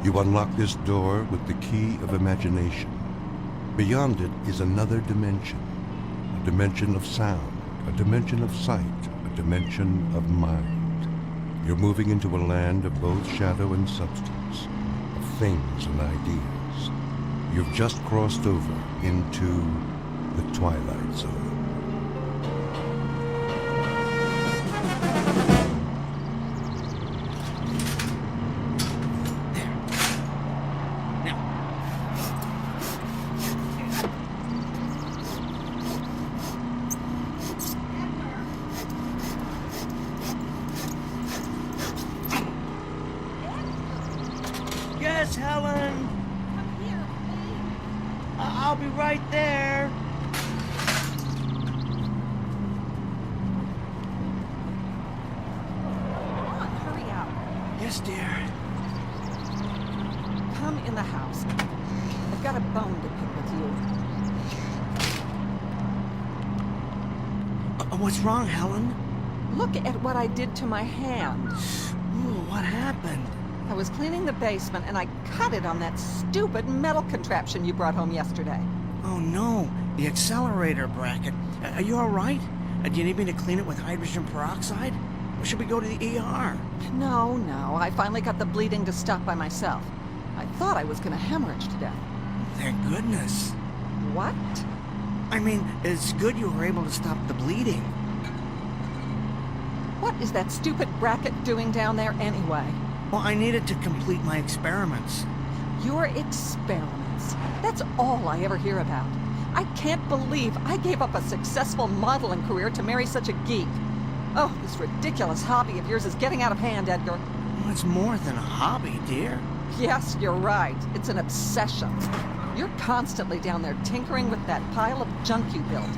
You unlock this door with the key of imagination. Beyond it is another dimension. A dimension of sound, a dimension of sight, a dimension of mind. You're moving into a land of both shadow and substance, of things and ideas. You've just crossed over into the Twilight Zone. Yes, Helen. Come here, please. I'll be right there. Come on, hurry up. Yes, dear. Come in the house. I've got a bone to pick with you. What's wrong, Helen? Look at what I did to my hand. Ooh, what happened? I was cleaning the basement and I cut it on that stupid metal contraption you brought home yesterday. Oh, no. The accelerator bracket. Are you all right? Do you need me to clean it with hydrogen peroxide? Or should we go to the ER? No, I finally got the bleeding to stop by myself. I thought I was going to hemorrhage to death. Thank goodness. What? I mean, it's good you were able to stop the bleeding. What is that stupid bracket doing down there anyway? Well, I needed to complete my experiments. Your experiments. That's all I ever hear about. I can't believe I gave up a successful modeling career to marry such a geek. Oh, this ridiculous hobby of yours is getting out of hand, Edgar. Well, it's more than a hobby, dear. Yes, you're right. It's an obsession. You're constantly down there tinkering with that pile of junk you built.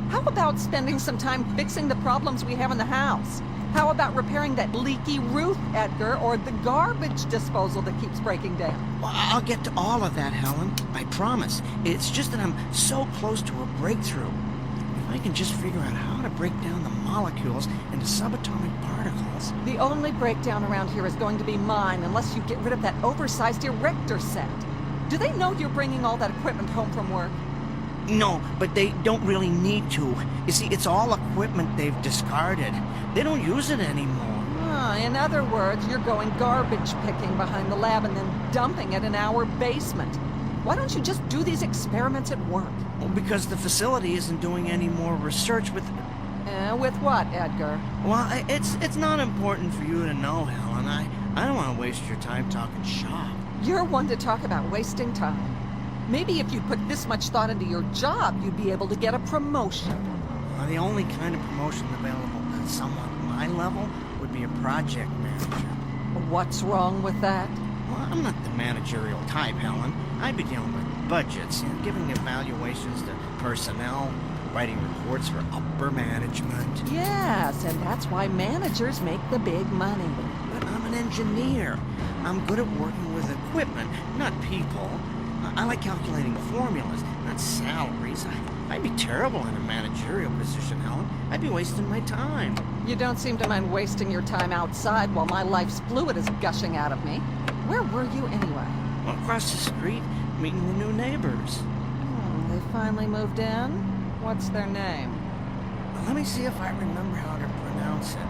How about spending some time fixing the problems we have in the house? How about repairing that leaky roof, Edgar, or the garbage disposal that keeps breaking down? Well, I'll get to all of that, Helen. I promise. It's just that I'm so close to a breakthrough. If I can just figure out how to break down the molecules into subatomic particles. The only breakdown around here is going to be mine unless you get rid of that oversized erector set. Do they know you're bringing all that equipment home from work? No, but they don't really need to. You see, it's all equipment they've discarded. They don't use it anymore. In other words, you're going garbage picking behind the lab and then dumping it in our basement. Why don't you just do these experiments at work? Well, because the facility isn't doing any more research with... With what, Edgar? Well, it's not important for you to know, Helen. I don't want to waste your time talking shop. You're one to talk about wasting time. Maybe if you put this much thought into your job, you'd be able to get a promotion. Well, the only kind of promotion available to someone at my level would be a project manager. What's wrong with that? Well, I'm not the managerial type, Helen. I'd be dealing with budgets and giving evaluations to personnel, writing reports for upper management. Yes, and that's why managers make the big money. But I'm an engineer. I'm good at working with equipment, not people. I like calculating formulas, not salaries. I'd be terrible in a managerial position, Helen. I'd be wasting my time. You don't seem to mind wasting your time outside while my life's fluid is gushing out of me. Where were you anyway? Well, across the street, meeting the new neighbors. They finally moved in? What's their name? Well, let me see if I remember how to pronounce it.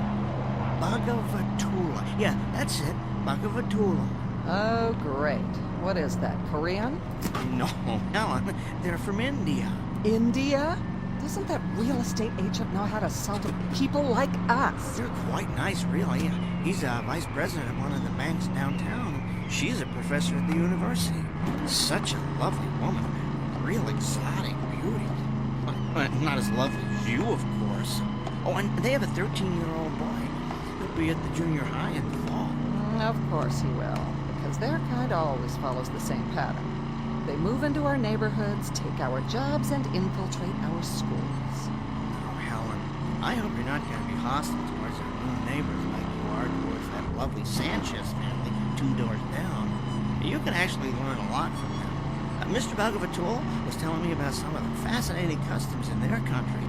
Bhagavatula. Yeah, that's it. Bhagavatula. Oh, great. What is that, Korean? No, Helen, they're from India. India? Doesn't that real estate agent know how to sell to people like us? They're quite nice, really. He's a vice president of one of the banks downtown. She's a professor at the university. Such a lovely woman. Real exotic beauty. Not as lovely as you, of course. Oh, and they have a 13-year-old boy. He'll be at the junior high in the fall. Of course he will, because their kind always follows the same pattern. They move into our neighborhoods, take our jobs, and infiltrate our schools. Oh, Helen, I hope you're not going to be hostile towards our new neighbors like you are towards that lovely Sanchez family 2 doors down. You can actually learn a lot from them. Mr. Bhagavatul was telling me about some of the fascinating customs in their country.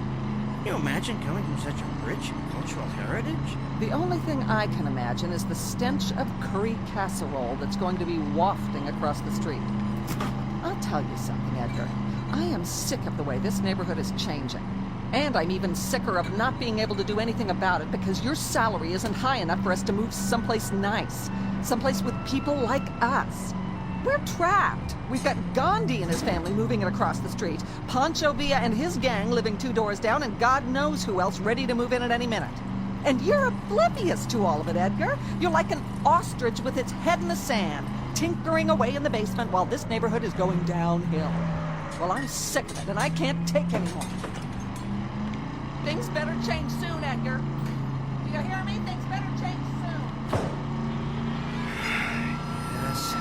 Can you imagine coming from such a rich cultural heritage? The only thing I can imagine is the stench of curry casserole that's going to be wafting across the street. I'll tell you something, Edgar. I am sick of the way this neighborhood is changing. And I'm even sicker of not being able to do anything about it because your salary isn't high enough for us to move someplace nice. Someplace with people like us. We're trapped. We've got Gandhi and his family moving it across the street, Pancho Villa and his gang living 2 doors down, and God knows who else ready to move in at any minute. And you're oblivious to all of it, Edgar. You're like an ostrich with its head in the sand, tinkering away in the basement while this neighborhood is going downhill. Well, I'm sick of it, and I can't take anymore. Things better change soon, Edgar. Do you hear me? Things better change soon. Yes.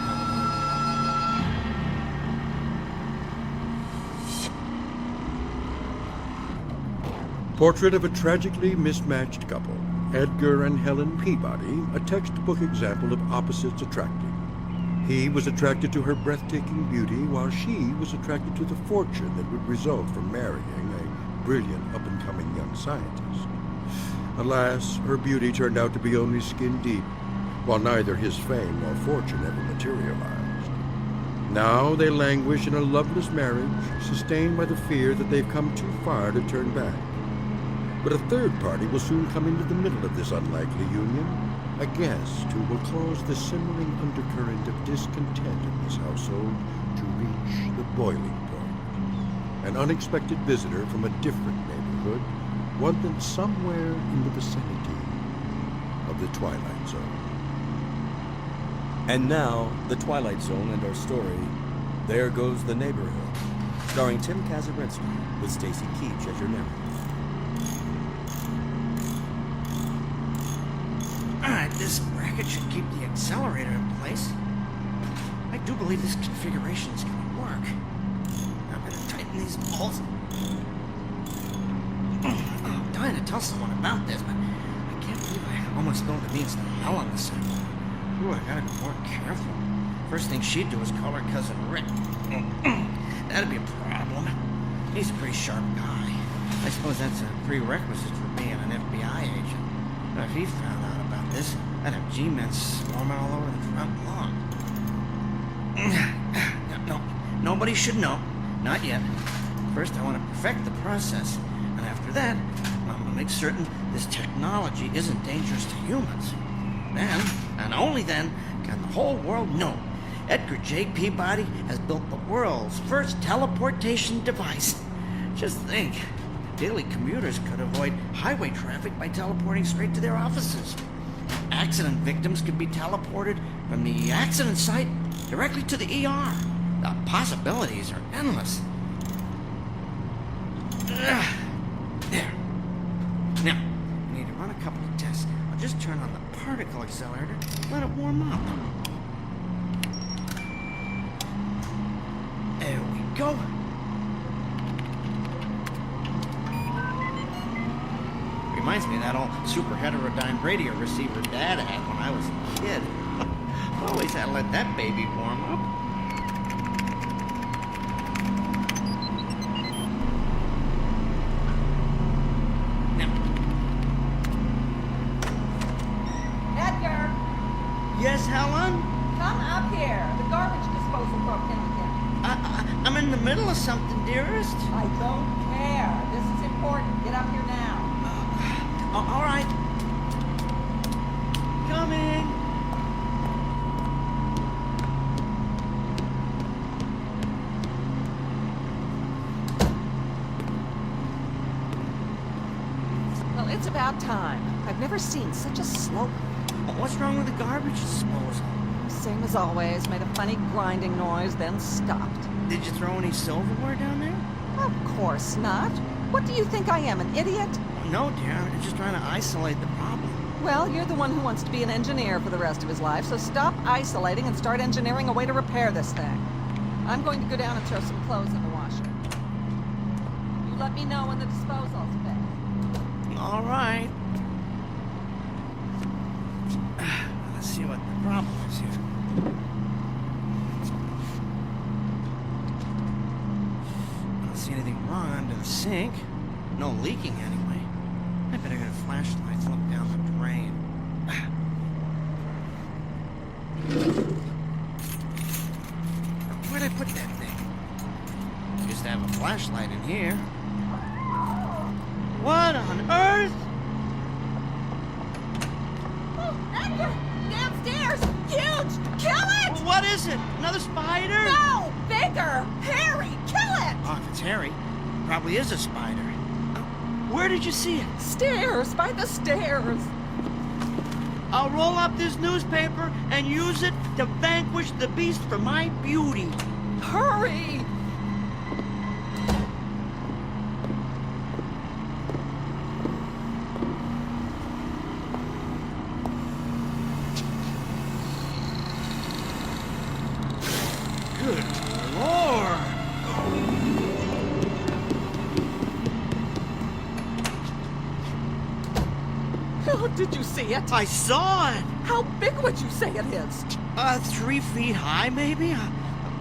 Portrait of a tragically mismatched couple. Edgar and Helen Peabody, a textbook example of opposites attracting. He was attracted to her breathtaking beauty, while she was attracted to the fortune that would result from marrying a brilliant up-and-coming young scientist. Alas, her beauty turned out to be only skin deep, while neither his fame nor fortune ever materialized. Now they languish in a loveless marriage, sustained by the fear that they've come too far to turn back. But a third party will soon come into the middle of this unlikely union, a guest who will cause the simmering undercurrent of discontent in this household to reach the boiling point. An unexpected visitor from a different neighborhood, one that's somewhere in the vicinity of the Twilight Zone. And now, the Twilight Zone and our story, There Goes the Neighborhood, starring Tim Kazurinsky with Stacy Keach as your narrator. Alright, this bracket should keep the accelerator in place. I do believe this configuration is going to work. I'm going to tighten these bolts. I'm dying to tell someone about this, but I can't believe I almost spilled the beans to hell on this thing. Ooh, I gotta be more careful. First thing she'd do is call her cousin Rick. That'd be a problem. He's a pretty sharp guy. I suppose that's a prerequisite for being an FBI agent. Now, if he found out about this, I'd have G-men swarming all over the front lawn. No, nobody should know. Not yet. First, I want to perfect the process, and after that, I'm going to make certain this technology isn't dangerous to humans. Then, and only then, can the whole world know Edgar J. Peabody has built the world's first teleportation device. Just think. Daily commuters could avoid highway traffic by teleporting straight to their offices. Accident victims could be teleported from the accident site directly to the ER. The possibilities are endless. There. Now, I need to run a couple of tests. I'll just turn on the particle accelerator, let it warm up. There we go. Reminds me of that old super heterodyne radio receiver Dad had when I was a kid. Always had to let that baby warm up. Now. Edgar, Yes, Helen? come up here. The garbage disposal broke in again. I'm in the middle of something, dearest. I don't care. This is important. Get up here now. All right. Coming. Well, it's about time. I've never seen such a slope. What's wrong with the garbage disposal? Same as always. Made a funny grinding noise, then stopped. Did you throw any silverware down there? Of course not. What do you think I am, an idiot? No, dear. I'm just trying to isolate the problem. Well, you're the one who wants to be an engineer for the rest of his life, so stop isolating and start engineering a way to repair this thing. I'm going to go down and throw some clothes in the washer. You let me know when the disposal's fixed. All right. Let's see what the problem is here. I don't see anything wrong under the sink. No leaking anyway. I better get a flashlight and look down the drain. Where'd I put that thing? Used to have a flashlight in here. What on earth? Oh, Edgar! Downstairs! Huge! Kill it! What is it? Another spider? No! Bigger! Harry, kill it! Oh, if it's Harry, probably is a spider. Where did you see it? Stairs, by the stairs. I'll roll up this newspaper and use it to vanquish the beast for my beauty. Hurry! Good Lord! Oh, did you see it? I saw it! How big would you say it is? 3 feet high, maybe?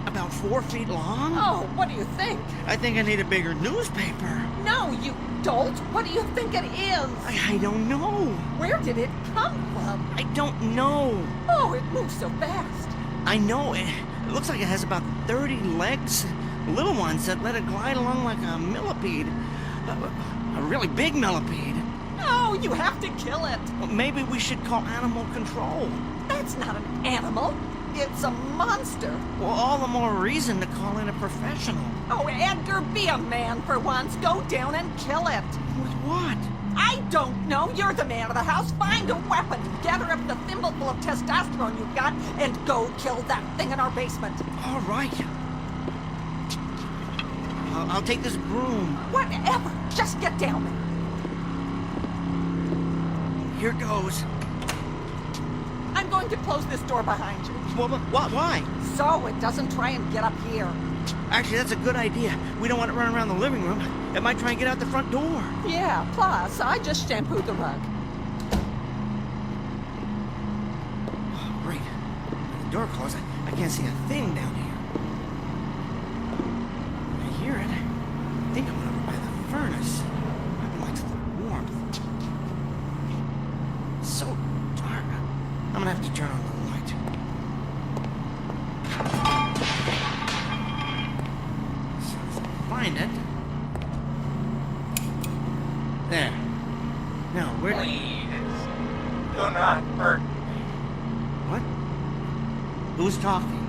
About 4 feet long? Oh, what do you think? I think I need a bigger newspaper. No, you dolt. What do you think it is? I don't know. Where did it come from? I don't know. Oh, it moves so fast. I know it. It looks like it has about 30 legs. Little ones that let it glide along like a millipede. A really big millipede. No, you have to kill it. Well, maybe we should call animal control. That's not an animal. It's a monster. Well, all the more reason to call in a professional. Oh, Edgar, be a man for once. Go down and kill it. With what? I don't know. You're the man of the house. Find a weapon. Gather up the thimbleful of testosterone you've got and go kill that thing in our basement. All right. I'll take this broom. Whatever. Just get down there. Here goes. I'm going to close this door behind you. What? Why? So it doesn't try and get up here. Actually, that's a good idea. We don't want it running around the living room. It might try and get out the front door. Yeah, plus, I just shampooed the rug. Oh, great. With the door closed, I can't see a thing down here. I hear it. I think I'm over by the furnace. Might be like the warmth. It's so dark. I'm gonna have to turn on the light. So if I find it. There. Now, where do Please, do not hurt me. What? Who's talking?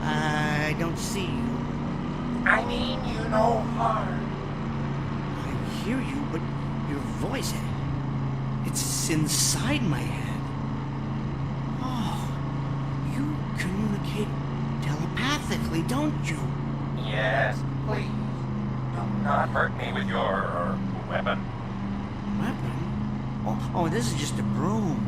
I don't see you. I mean you no harm. I hear you, but your voice, it's inside my head. Oh, you communicate telepathically, don't you? Yes, please, do not hurt me with your weapon. Weapon? Oh, this is just a broom.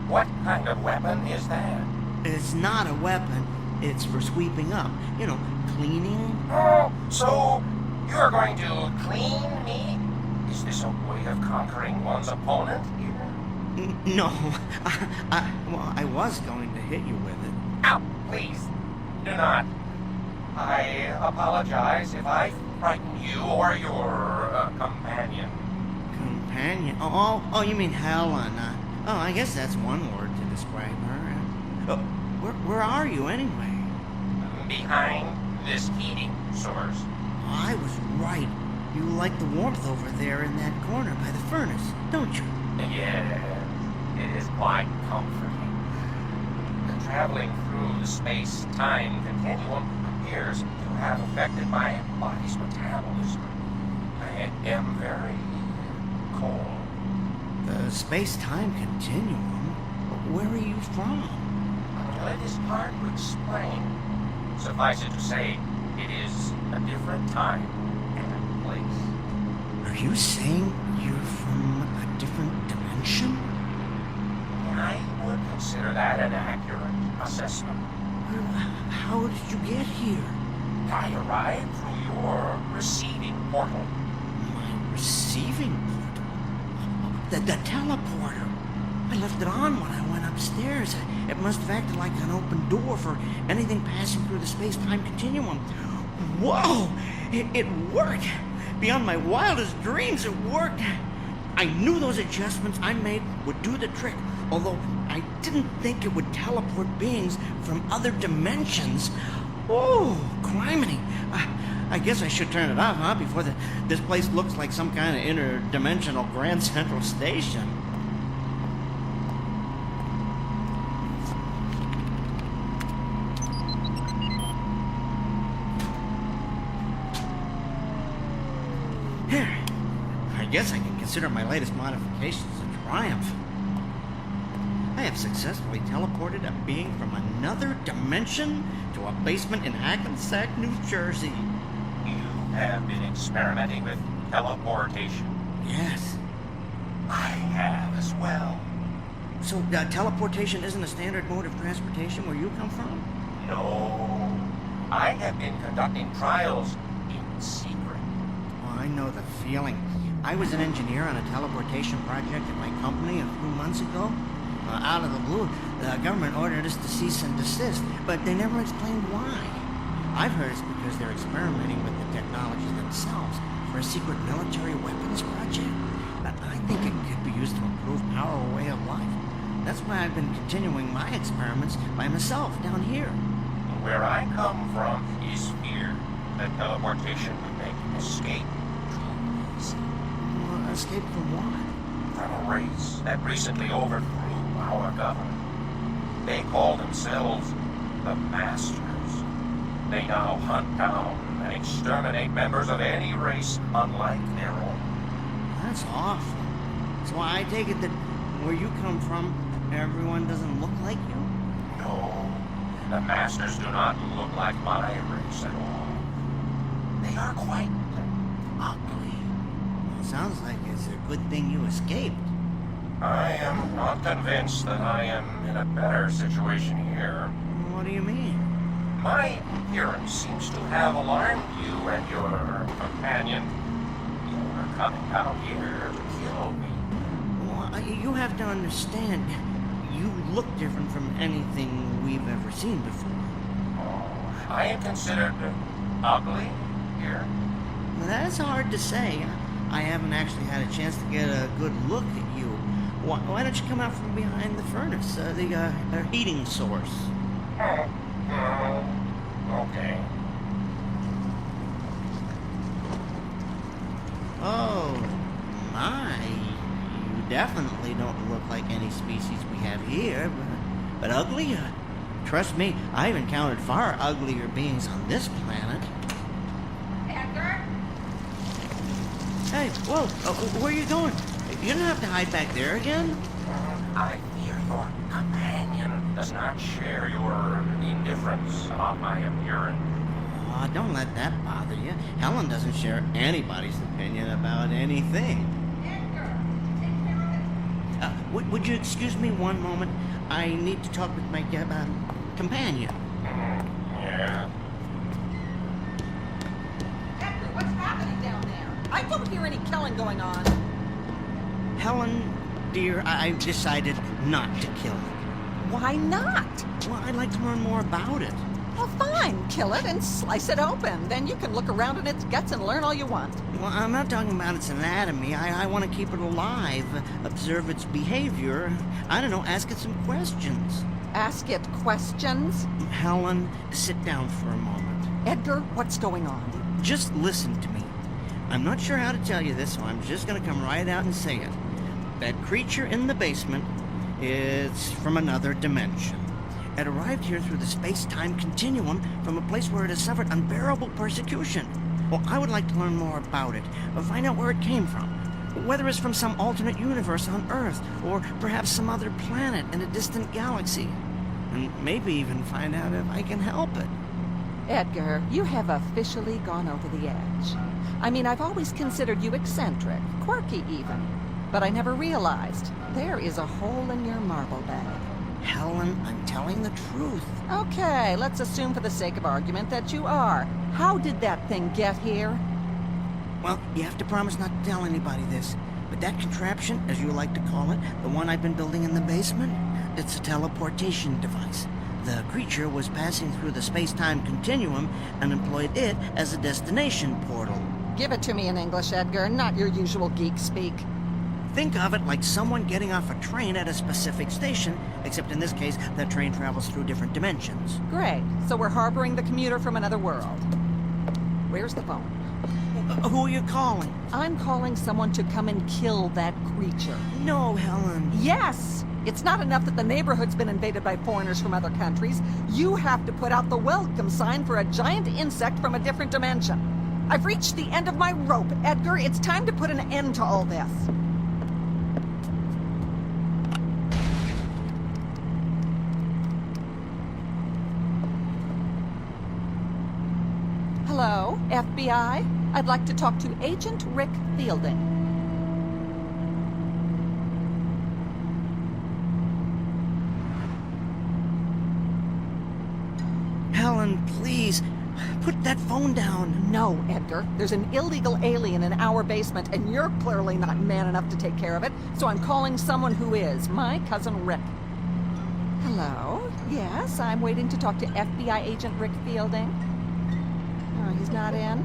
What kind of weapon is that? It's not a weapon. It's for sweeping up. You know, cleaning. Oh, so you're going to clean me? Is this a way of conquering one's opponent here? No, I was going to hit you with it. Ow, please, do not. I apologize if I frighten you or your companion. Companion? Oh, you mean Helen? I guess that's one word to describe her. Where are you anyway? Behind this heating source. I was right. You like the warmth over there in that corner by the furnace, don't you? Yes, it is quite comforting. Traveling through the space-time continuum appears to have affected my body's metabolism. I am very cold. The space-time continuum? Where are you from? Well, it is hard to explain. Suffice it to say, it is a different time and place. Are you saying you're from a different dimension? I would consider that an accurate assessment. How did you get here? I arrived through your receiving portal. My receiving portal? The teleporter. I left it on when I went upstairs. It must have acted like an open door for anything passing through the space-time continuum. Whoa! It worked! beyond my wildest dreams, it worked. I knew those adjustments I made would do the trick, although I didn't think it would teleport beings from other dimensions. Oh, criminy. I guess I should turn it off, huh? Before this place looks like some kind of interdimensional Grand Central Station. Here. I guess I can consider my latest modifications a triumph. I have successfully teleported a being from another dimension to a basement in Hackensack, New Jersey. You have been experimenting with teleportation. Yes. I have as well. So, teleportation isn't a standard mode of transportation where you come from? No. I have been conducting trials in secret. Well, I know the feeling. I was an engineer on a teleportation project at my company a few months ago. Out of the blue, the government ordered us to cease and desist, but they never explained why. I've heard it's because they're experimenting with the technology themselves for a secret military weapons project. But I think it could be used to improve our way of life. That's why I've been continuing my experiments by myself down here. Where I come from is fear that teleportation would make escape too easy. Well, escape from what? From a race that recently overthrew our government. They call themselves the Masters. They now hunt down and exterminate members of any race unlike their own. That's awful. So I take it that where you come from, everyone doesn't look like you? No, the Masters do not look like my race at all. They are quite ugly. Well, sounds like it's a good thing you escaped. I am not convinced that I am in a better situation here. What do you mean? My appearance seems to have alarmed you and your companion. You are coming down here to kill me. Well, you have to understand, you look different from anything we've ever seen before. Oh, I am considered ugly here. Well, that's hard to say. I haven't actually had a chance to get a good look at you. Why don't you come out from behind the furnace, the heating source? Okay. Oh, my. You definitely don't look like any species we have here, but ugly? Trust me, I've encountered far uglier beings on this planet. Edgar? Hey, whoa, where are you going? You don't have to hide back there again. I fear your companion does not share your indifference about my appearance. Oh, don't let that bother you. Helen doesn't share anybody's opinion about anything. Edgar, take care of it. Would you excuse me one moment? I need to talk with my companion. Yeah. Edgar, what's happening down there? I don't hear any killing going on. Helen, dear, I've decided not to kill it. Why not? Well, I'd like to learn more about it. Well, fine. Kill it and slice it open. Then you can look around in its guts and learn all you want. Well, I'm not talking about its anatomy. I want to keep it alive, observe its behavior. I don't know, ask it some questions. Ask it questions. Helen, sit down for a moment. Edgar, what's going on? Just listen to me. I'm not sure how to tell you this, so I'm just going to come right out and say it. That creature in the basement is from another dimension. It arrived here through the space-time continuum from a place where it has suffered unbearable persecution. Well, I would like to learn more about it, or find out where it came from. Whether it's from some alternate universe on Earth, or perhaps some other planet in a distant galaxy. And maybe even find out if I can help it. Edgar, you have officially gone over the edge. I mean, I've always considered you eccentric, quirky even. But I never realized there is a hole in your marble bag. Helen, I'm telling the truth. Okay, let's assume for the sake of argument that you are. How did that thing get here? Well, you have to promise not to tell anybody this. But that contraption, as you like to call it, the one I've been building in the basement, it's a teleportation device. The creature was passing through the space-time continuum and employed it as a destination portal. Give it to me in English, Edgar, not your usual geek speak. Think of it like someone getting off a train at a specific station, except in this case, the train travels through different dimensions. Great. So we're harboring the commuter from another world. Where's the phone? Who are you calling? I'm calling someone to come and kill that creature. No, Helen. Yes! It's not enough that the neighborhood's been invaded by foreigners from other countries. You have to put out the welcome sign for a giant insect from a different dimension. I've reached the end of my rope, Edgar. It's time to put an end to all this. Hello, FBI? I'd like to talk to Agent Rick Fielding. Helen, please, put that phone down. No, Edgar. There's an illegal alien in our basement, and you're clearly not man enough to take care of it, so I'm calling someone who is. My cousin Rick. Hello? Yes, I'm waiting to talk to FBI Agent Rick Fielding. Oh, he's not in?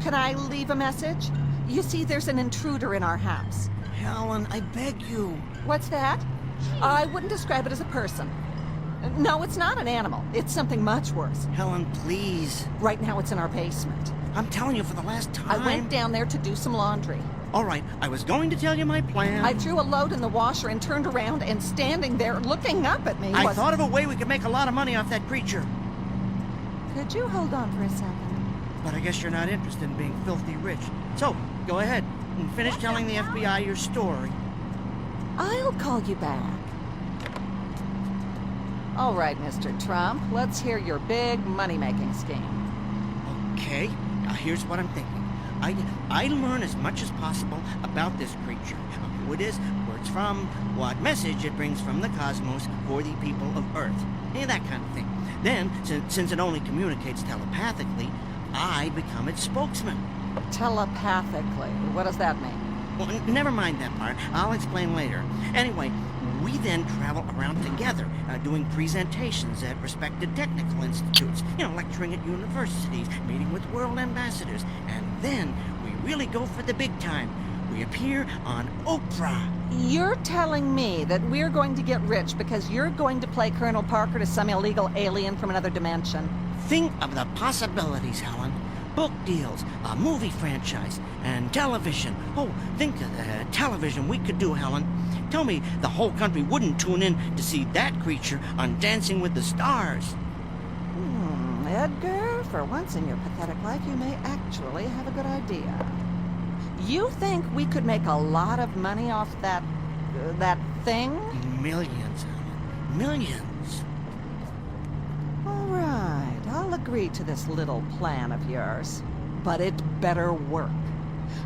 Can I leave a message? You see, there's an intruder in our house. Helen, I beg you. What's that? I wouldn't describe it as a person. No, it's not an animal. It's something much worse. Helen, please. Right now it's in our basement. I'm telling you for the last time. I went down there to do some laundry. All right, I was going to tell you my plan. I threw a load in the washer and turned around, and standing there looking up at me I was... thought of a way we could make a lot of money off that creature. Could you hold on for a second? But I guess you're not interested in being filthy rich. So, go ahead and finish telling the FBI your story. I'll call you back. All right, Mr. Trump, let's hear your big money-making scheme. Okay, now here's what I'm thinking. I learn as much as possible about this creature. Who it is, where it's from, what message it brings from the cosmos for the people of Earth. That kind of thing. Then, since it only communicates telepathically, I become its spokesman. Telepathically? What does that mean? Well, never mind that part. I'll explain later. Anyway, we then travel around together, doing presentations at respected technical institutes, lecturing at universities, meeting with world ambassadors, and then we really go for the big time. We appear on Oprah. You're telling me that we're going to get rich because you're going to play Colonel Parker to some illegal alien from another dimension? Think of the possibilities, Helen. Book deals, a movie franchise, and television. Oh, think of the television we could do, Helen. Tell me the whole country wouldn't tune in to see that creature on Dancing with the Stars. Edgar, for once in your pathetic life, you may actually have a good idea. You think we could make a lot of money off that thing? Millions, Helen. Millions. All right, I'll agree to this little plan of yours. But it better work.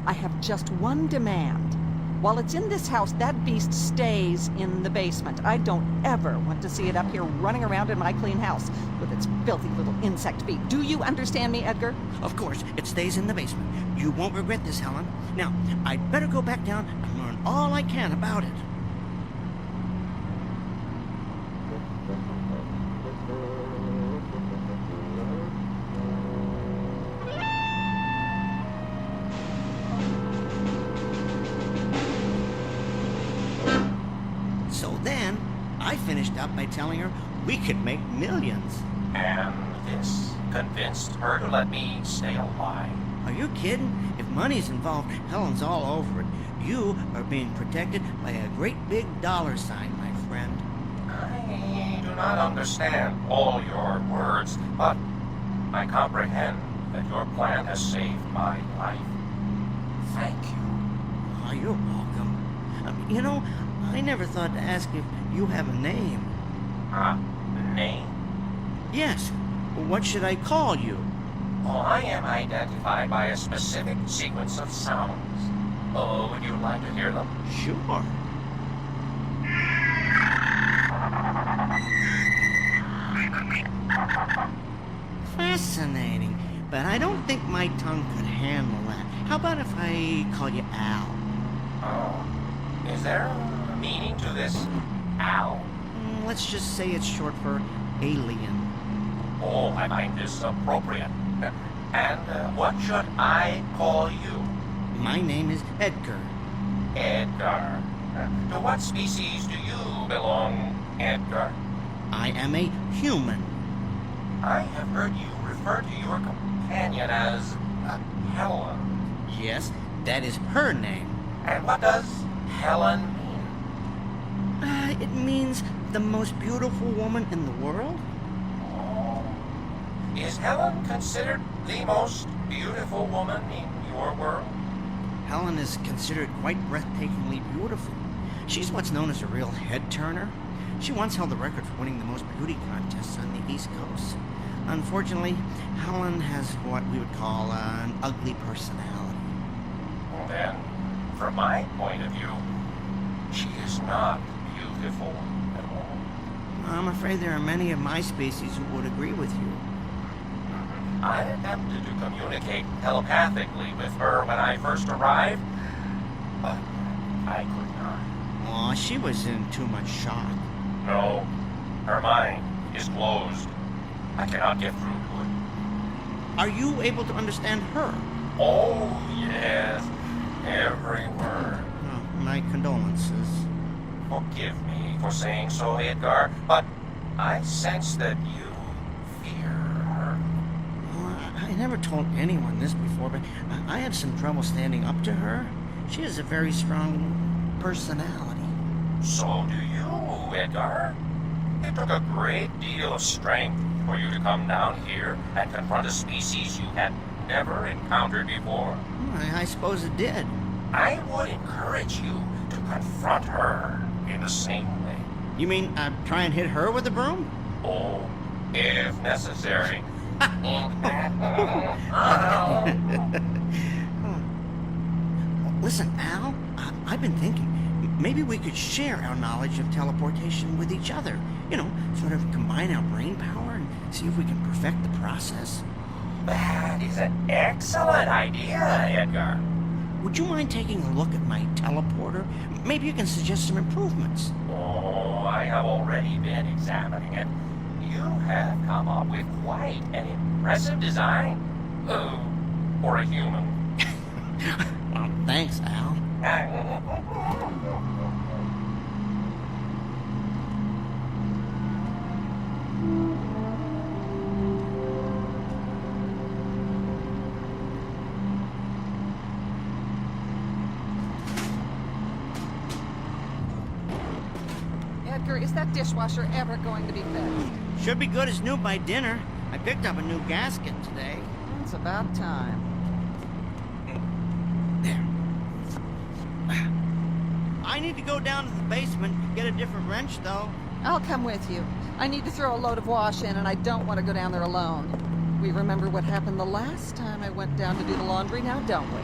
I have just one demand. While it's in this house, that beast stays in the basement. I don't ever want to see it up here running around in my clean house with its filthy little insect feet. Do you understand me, Edgar? Of course, it stays in the basement. You won't regret this, Helen. Now, I'd better go back down and learn all I can about it. So then, I finished up by telling her we could make millions. And this convinced her to let me stay alive. Are you kidding? If money's involved, Helen's all over it. You are being protected by a great big dollar sign, my friend. I do not understand all your words, but I comprehend that your plan has saved my life. Thank you. Oh, you're welcome. I never thought to ask if you have a name. Name? Yes. What should I call you? Well, I am identified by a specific sequence of sounds. Oh, would you like to hear them? Sure. Fascinating. But I don't think my tongue could handle that. How about if I call you Al? Oh, is there a meaning to this, Al? Let's just say it's short for alien. Oh, I find this appropriate. And what should I call you? My name is Edgar. Edgar. To what species do you belong, Edgar? I am a human. I have heard you refer to your companion as Helen. Yes, that is her name. And what does Helen mean? It means the most beautiful woman in the world? Oh. Is Helen considered the most beautiful woman in your world? Helen is considered quite breathtakingly beautiful. She's what's known as a real head-turner. She once held the record for winning the most beauty contests on the East Coast. Unfortunately, Helen has what we would call an ugly personality. Well, then, from my point of view, she is not beautiful at all. I'm afraid there are many of my species who would agree with you. I attempted to communicate telepathically with her when I first arrived, but I could not. Aw, she was in too much shock. No, her mind is closed. I cannot get through to it. Are you able to understand her? Oh, yes, every word. Oh, my condolences. Forgive me for saying so, Edgar, but I sense that you fear her. Well, I never told anyone this before, but I had some trouble standing up to her. She has a very strong personality. So do you, Edgar. It took a great deal of strength for you to come down here and confront a species you had never encountered before. I suppose it did. I would encourage you to confront her in the same way. You mean try and hit her with a broom? Oh, if necessary. Listen, Al, I've been thinking. Maybe we could share our knowledge of teleportation with each other. You know, sort of combine our brain power and see if we can perfect the process. That is an excellent idea, Edgar. Would you mind taking a look at my teleporter? Maybe you can suggest some improvements. Oh, I have already been examining it. You have come up with quite an impressive design. Oh, for a human. Well, thanks, Al. Edgar, is that dishwasher ever going to be fixed? Should be good as new by dinner. I picked up a new gasket today. It's about time. There. I need to go down to the basement, get a different wrench, though. I'll come with you. I need to throw a load of wash in, and I don't want to go down there alone. We remember what happened the last time I went down to do the laundry, now don't we?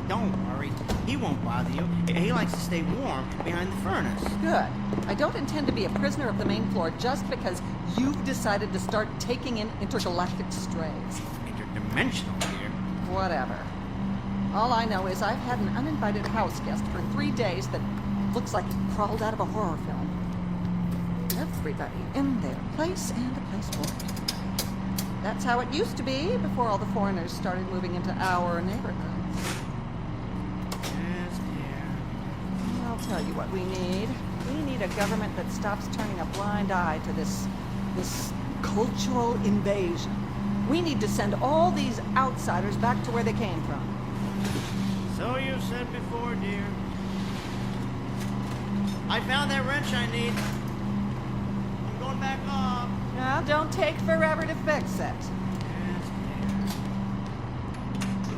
Don't worry. He won't bother you. He likes to stay warm behind the furnace. Good. I don't intend to be a prisoner of the main floor just because you've decided to start taking in intergalactic strays. Interdimensional here. Whatever. All I know is I've had an uninvited house guest for 3 days that looks like he crawled out of a horror film. Everybody in their place and a place for it. That's how it used to be before all the foreigners started moving into our neighborhoods. Yes, dear. I'll tell you what we need. We need a government that stops turning a blind eye to this cultural invasion. We need to send all these outsiders back to where they came from. So you said before, dear. I found that wrench I need. I'm going back off. Now, don't take forever to fix it. Yes, dear.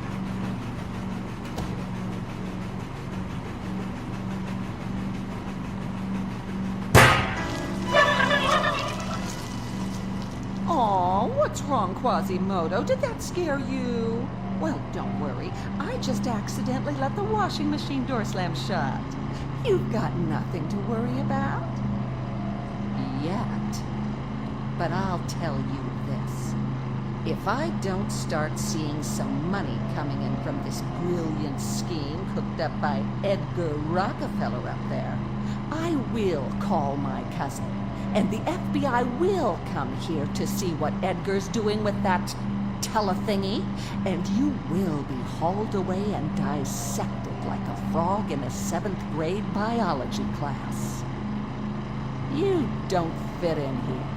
Aw, what's wrong, Quasimodo? Did that scare you? Well, don't worry. I just accidentally let the washing machine door slam shut. You've got nothing to worry about. Yet. But I'll tell you this. If I don't start seeing some money coming in from this brilliant scheme cooked up by Edgar Rockefeller up there, I will call my cousin And the FBI will come here to see what Edgar's doing with that telethingy, and you will be hauled away and dissected like a frog in a 7th grade biology class. You don't fit in here.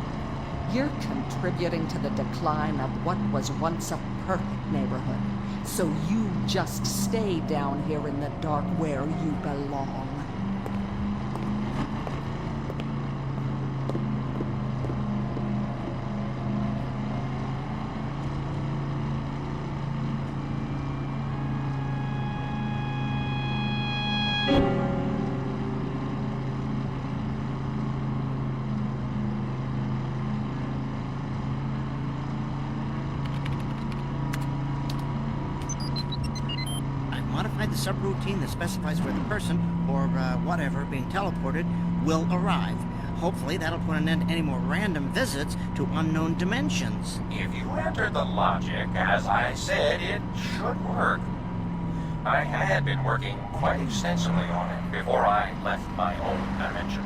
You're contributing to the decline of what was once a perfect neighborhood. So you just stay down here in the dark where you belong. Modified the subroutine that specifies where the person, or whatever, being teleported will arrive. Hopefully that'll put an end to any more random visits to unknown dimensions. If you entered the logic, as I said, it should work. I had been working quite extensively on it before I left my own dimension.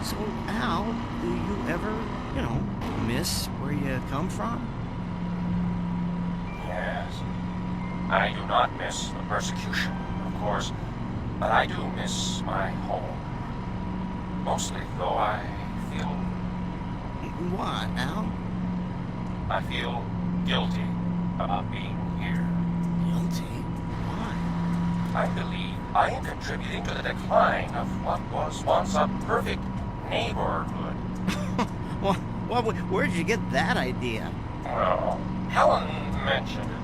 So, Al, do you ever, miss where you come from? Yes. I do not miss the persecution, of course, but I do miss my home. Mostly, though, I feel... What, Al? I feel guilty about being here. Guilty? Why? I believe I am contributing to the decline of what was once a perfect neighborhood. Where'd you get that idea? Well, Helen mentioned it.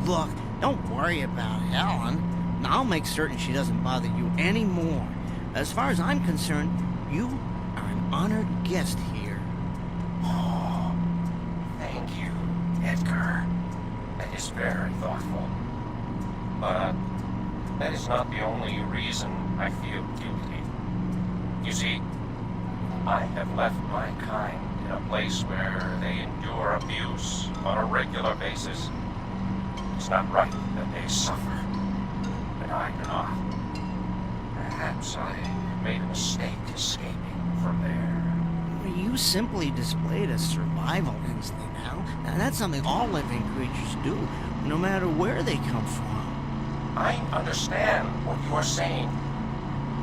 Look, don't worry about Helen. I'll make certain she doesn't bother you anymore. As far as I'm concerned, you are an honored guest here. Oh, thank you, Edgar. That is very thoughtful. But that is not the only reason I feel guilty. You see, I have left my kind in a place where they endure abuse on a regular basis. It's not right that they suffer, but I do not. Perhaps I made a mistake escaping from there. You simply displayed a survival instinct, Al. And that's something all living creatures do, no matter where they come from. I understand what you are saying,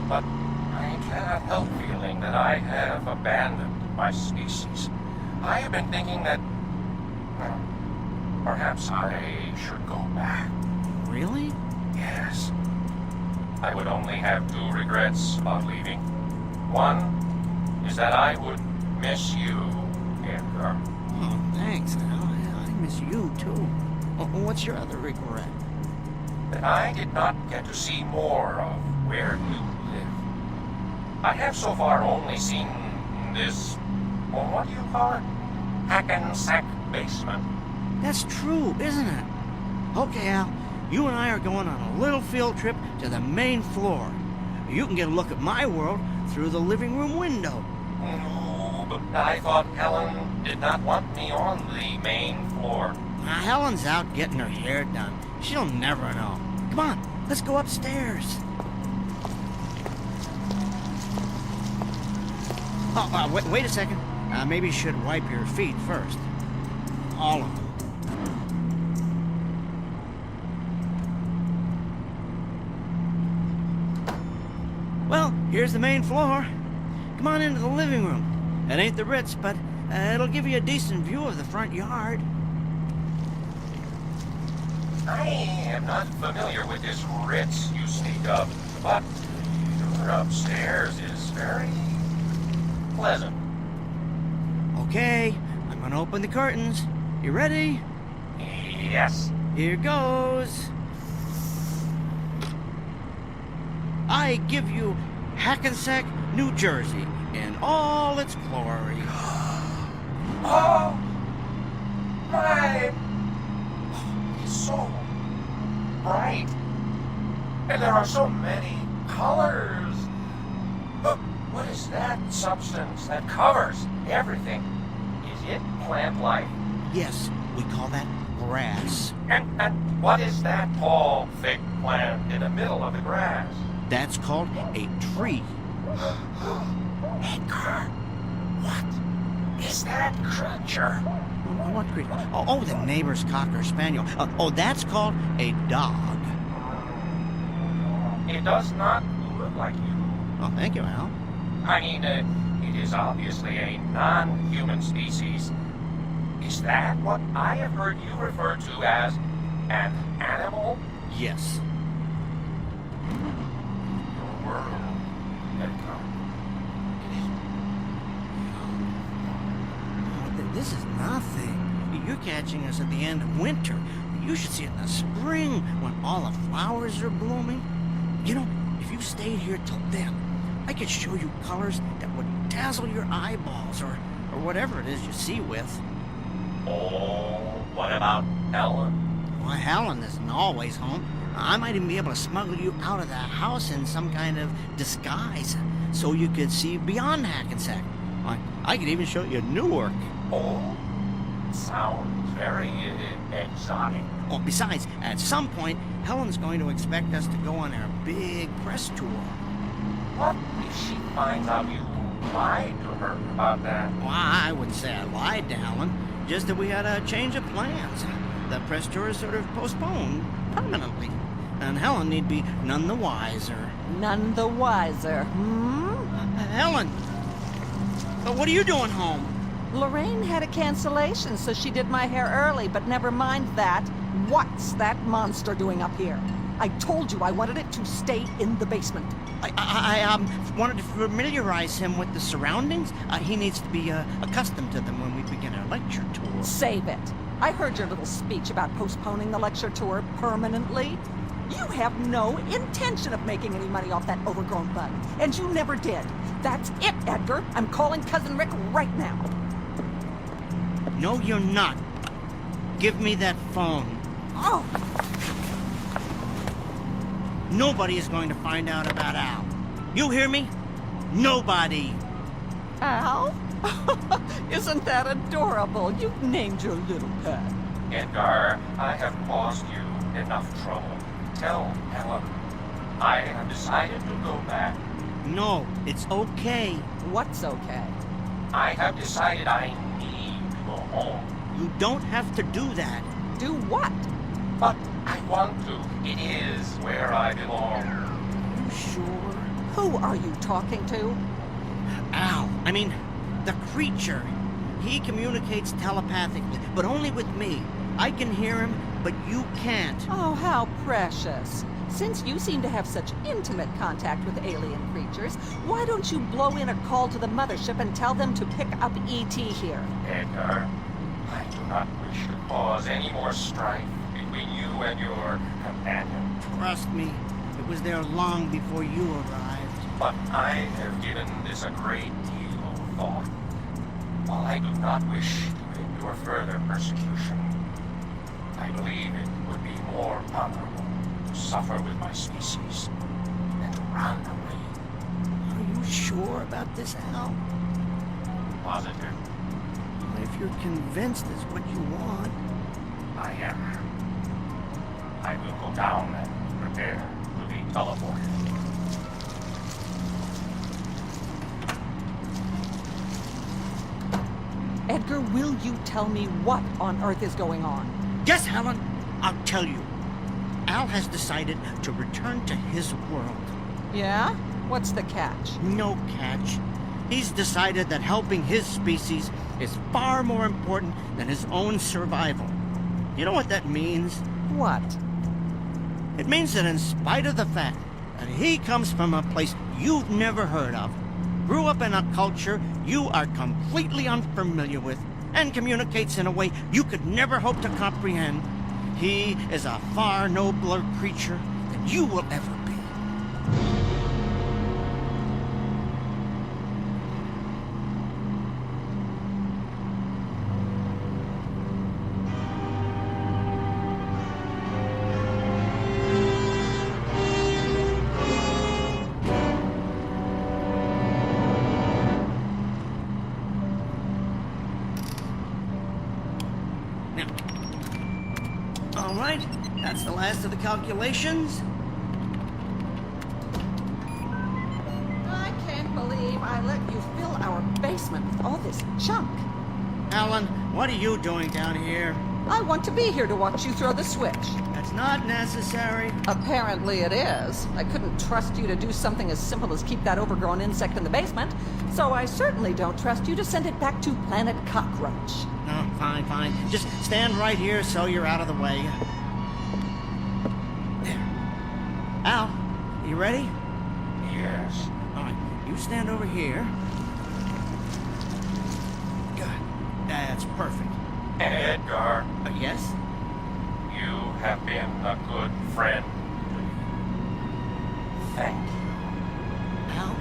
but I cannot help feeling that I have abandoned my species. I have been thinking that, well, perhaps I should go back. Really? Yes. I would only have 2 regrets about leaving. One is that I would miss you, Edgar. Oh, thanks, Al. I miss you, too. What's your other regret? That I did not get to see more of where you live. I have so far only seen this, well, what do you call it? Hack-and-sack basement. That's true, isn't it? Okay, Al. You and I are going on a little field trip to the main floor. You can get a look at my world through the living room window. No, but I thought Helen did not want me on the main floor. Helen's out getting her hair done. She'll never know. Come on, let's go upstairs. Oh, wait a second. Maybe you should wipe your feet first. All of them. Well, here's the main floor. Come on into the living room. It ain't the Ritz, but it'll give you a decent view of the front yard. I am not familiar with this Ritz you speak of, but your upstairs is very pleasant. Okay, I'm gonna open the curtains. You ready? Yes. Here goes. I give you Hackensack, New Jersey, in all its glory. Oh, my! It's so bright, and there are so many colors. Look, what is that substance that covers everything? Is it plant life? Yes, we call that grass. And what is that tall, thick plant in the middle of the grass? That's called a tree. Edgar, what is that creature? What creature? Oh, the neighbor's cocker spaniel. Oh, that's called a dog. It does not look like you. Oh, thank you, Al. I mean, it is obviously a non-human species. Is that what I have heard you refer to as an animal? Yes. Your world, Edgar. This is nothing. You're catching us at the end of winter. You should see it in the spring when all the flowers are blooming. You know, if you stayed here till then, I could show you colors that would dazzle your eyeballs or whatever it is you see with. Oh, what about Ellen? Well, Helen isn't always home. I might even be able to smuggle you out of the house in some kind of disguise so you could see beyond Hackensack. I could even show you Newark. Oh, sounds very exotic. Oh, besides, at some point, Helen's going to expect us to go on our big press tour. What if she finds out you lied to her about that? Well, I wouldn't say I lied to Helen, just that we had a change of plans. The press tour is sort of postponed permanently, and Helen need be none the wiser. None the wiser, hmm? Helen! What are you doing home? Lorraine had a cancellation, so she did my hair early, but never mind that. What's that monster doing up here? I told you I wanted it to stay in the basement. I wanted to familiarize him with the surroundings. He needs to be accustomed to them when we begin our lecture tour. Save it. I heard your little speech about postponing the lecture tour permanently. You have no intention of making any money off that overgrown bug, and you never did. That's it, Edgar. I'm calling Cousin Rick right now. No, you're not. Give me that phone. Oh, Nobody is going to find out about Al. You hear me? Nobody. Al? Isn't that adorable? You've named your little pet. Edgar, I have caused you enough trouble. Tell Helen, I have decided to go back. No, it's okay. What's okay? I have decided I need to go home. You don't have to do that. Do what? But I want to. It is where I belong. You sure? Who are you talking to? Al, I mean, the creature. He communicates telepathically, but only with me. I can hear him, but you can't. Oh, how precious. Since you seem to have such intimate contact with alien creatures, why don't you blow in a call to the mothership and tell them to pick up E.T. here? Edgar, I do not wish to cause any more strife between you and your companion. Trust me, it was there long before you arrived. But I have given this a great deal of thought. While I do not wish to endure further persecution, I believe it would be more honorable to suffer with my species than to run away. Are you sure about this, Al? Positive, If you're convinced it's what you want. I am. I will go down and prepare to be teleported. Edgar, will you tell me what on earth is going on? Yes, Helen, I'll tell you. Al has decided to return to his world. Yeah? What's the catch? No catch. He's decided that helping his species is far more important than his own survival. You know what that means? What? It means that in spite of the fact that he comes from a place you've never heard of, grew up in a culture you are completely unfamiliar with, and communicates in a way you could never hope to comprehend, he is a far nobler creature than you will ever be. All right, that's the last of the calculations. I can't believe I let you our basement with all this junk? Helen, what are you doing down here? I want to be here to watch you throw the switch. That's not necessary. Apparently it is. I couldn't trust you to do something as simple as keep that overgrown insect in the basement, so I certainly don't trust you to send it back to Planet Cockroach. No, fine, fine. Just stand right here so you're out of the way. There. Al, you ready? Yes. All right, you stand over here. Good. That's perfect. Edgar, Yes? you have been a good friend. Thank you. Al,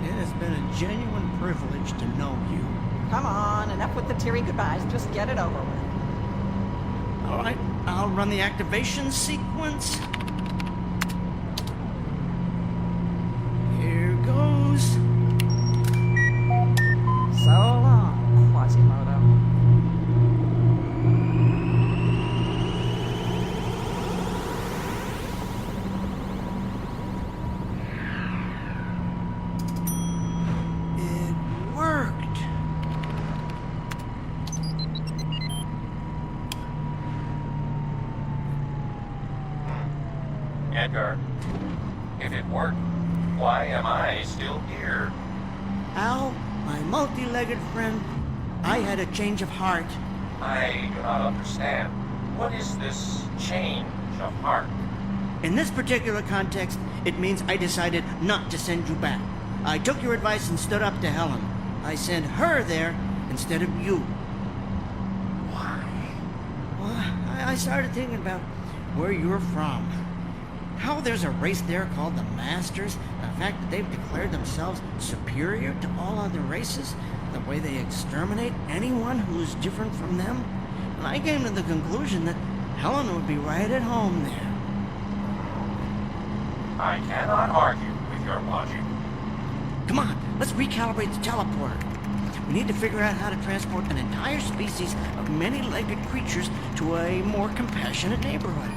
it has been a genuine privilege to know you. Come on, enough with the teary goodbyes. Just get it over with. All right, I'll run the activation sequence. Here goes. So long, Quasimodo. It worked. Edgar, if it worked, why am I still here? Al, my multi-legged friend, I had a change of heart. I do not understand. What is this change of heart? In this particular context, it means I decided not to send you back. I took your advice and stood up to Helen. I sent her there instead of you. Why? Well, I started thinking about where you're from. How there's a race there called the Masters. The fact that they've declared themselves superior to all other races. The way they exterminate anyone who's different from them. And I came to the conclusion that Helen would be right at home there. I cannot argue with your logic. Come on, let's recalibrate the teleporter. We need to figure out how to transport an entire species of many-legged creatures to a more compassionate neighborhood.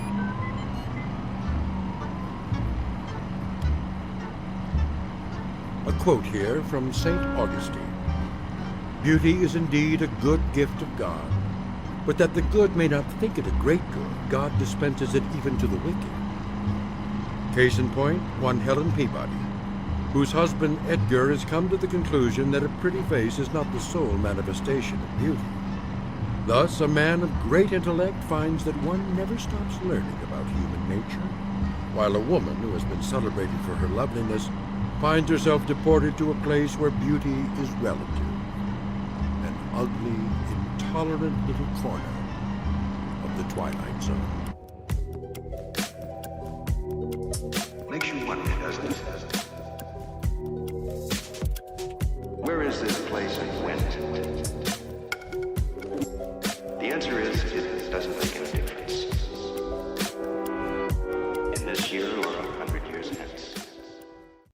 A quote here from St. Augustine. Beauty is indeed a good gift of God, but that the good may not think it a great good, God dispenses it even to the wicked. Case in point, one Helen Peabody, whose husband Edgar has come to the conclusion that a pretty face is not the sole manifestation of beauty. Thus, a man of great intellect finds that one never stops learning about human nature, while a woman who has been celebrated for her loveliness finds herself deported to a place where beauty is relative, an ugly, intolerant little corner of the Twilight Zone.